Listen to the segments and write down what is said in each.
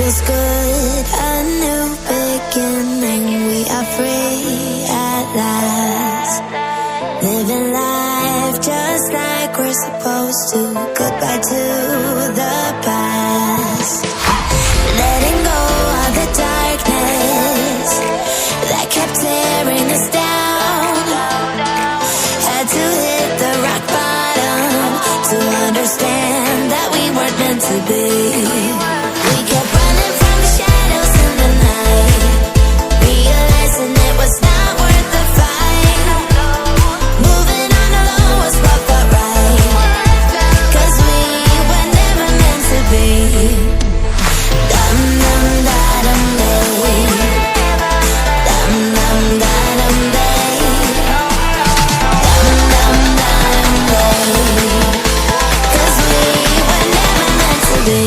feels good, a new beginning. We are free at last, living life just like we're supposed to. Goodbye to the past, letting go of the darkness that kept tearing us down. Had to hit the rock bottom to understand that we weren't meant to be. We kept running from the shadows in the night, realizing it was not worth the fight. Moving on alone was what felt right, 'cause we were never meant to be. Dum dum da dum day, dum dum da dum day, dum dum da dum day, 'cause we were never meant to be.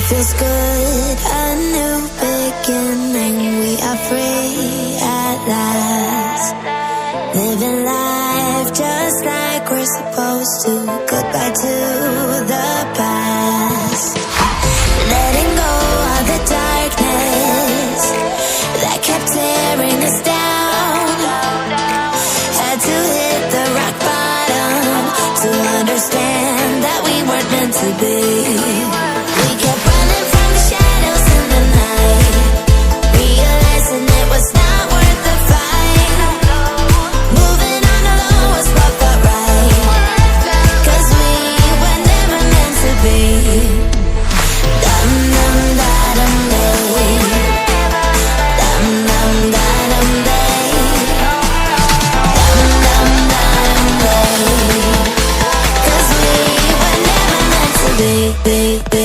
Feels good, a new beginning. We are free at last, living life just like we're supposed to. Goodbye to the past, letting go of the darkness that kept tearing us down. Had to hit the rock bottom to understand that we weren't meant to be. We kept running from the shadows in the night, realizing it was not worth the fight. Moving on alone was what felt right, 'cause we were never meant to be. Dum dum da dum day, dum dum da dum day, dum dum da dum day, 'cause we were never meant to be.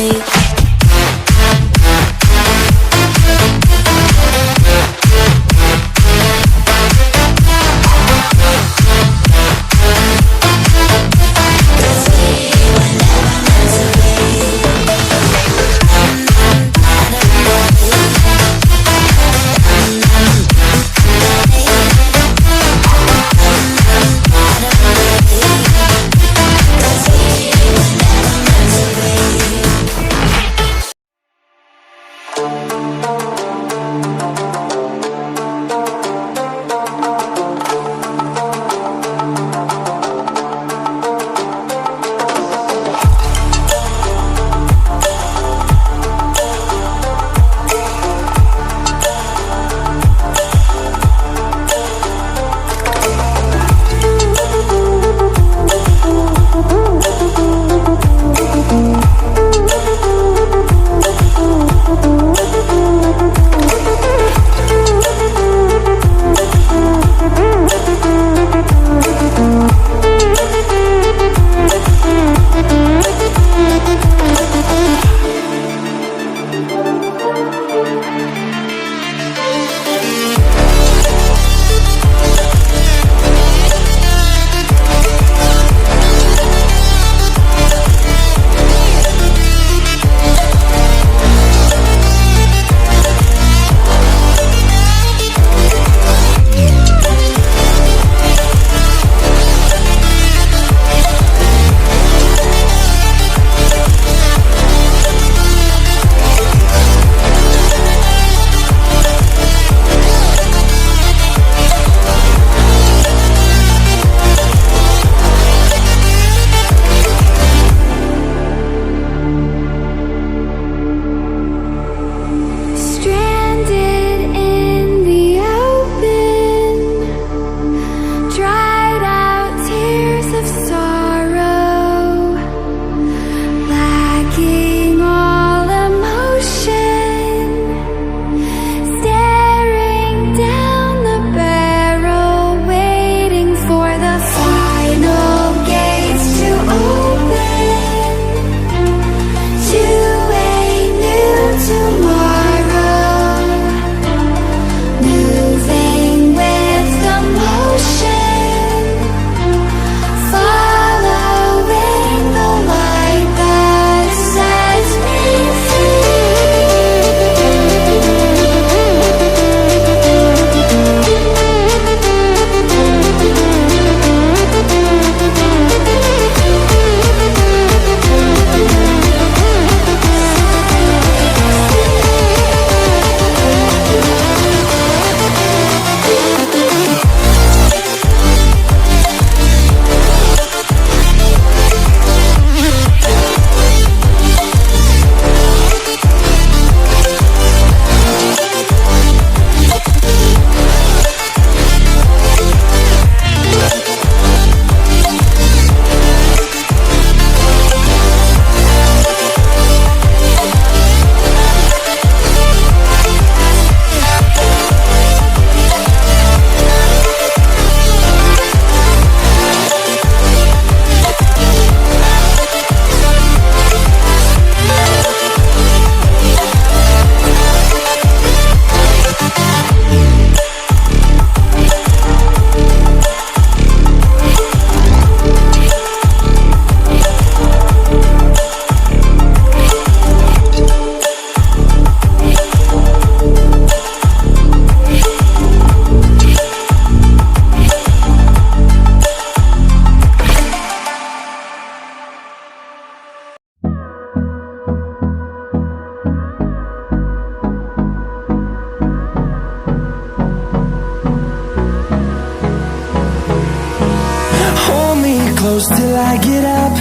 I get up.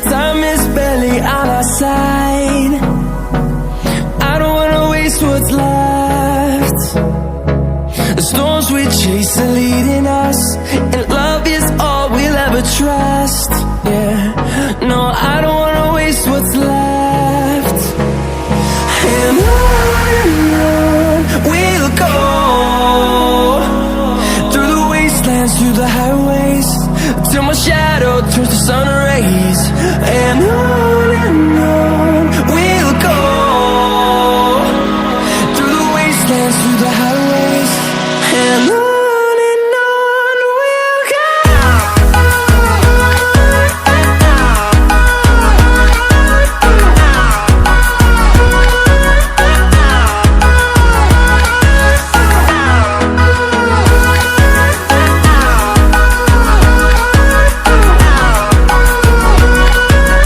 Time is barely on our side. I don't wanna waste what's left. The storms we chase are leading us, and love is all we'll ever trust. Yeah, no, I don't wanna waste what's left. And on we'll go, through the wastelands, through the highways, till my shadow turns to sun rays. And on